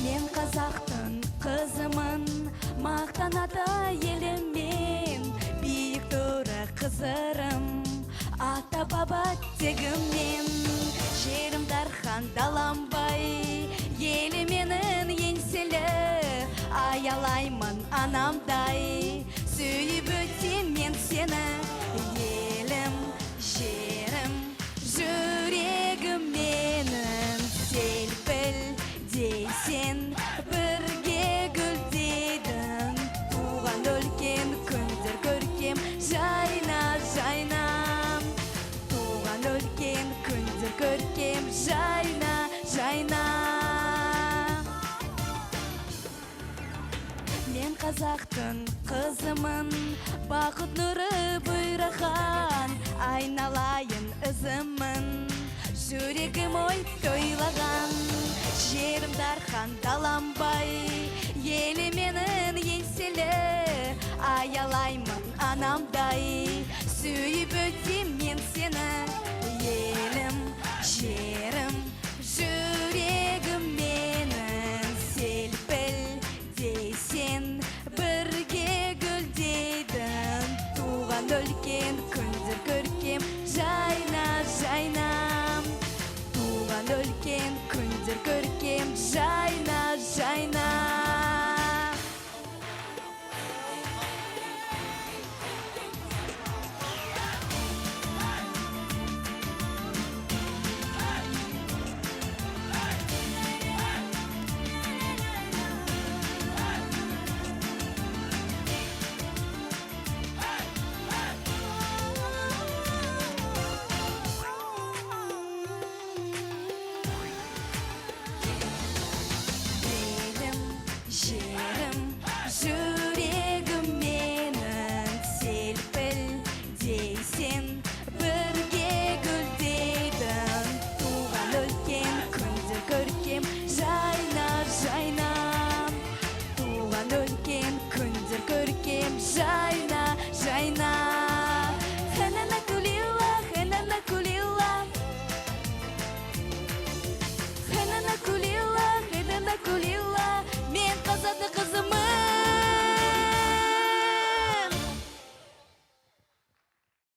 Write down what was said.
Мен қазақтың қызымын, мақтанады еліммен, биік тұры қызырым, ата баба тегіммен. Жерім дархан даламбай, елі менің еңселі, аялаймын анамдай, сүйіп өтем мен сені. Елім, жерім, жүрегім менің, селпіл дейсен, бірге гүлдейдің. Туған өлкен күндер көркем, жайна, жайна. Туған өлкен күндер көркем, жайна, жайна. Мен қазақтың қызымын, бақыт нұры бұйраған, айналайын ізімін, жүрегім ой тойлаған. Жерім дархан даламбай, елі менің еңселі, аялаймын анамдай, сүйіп өтем мен сені.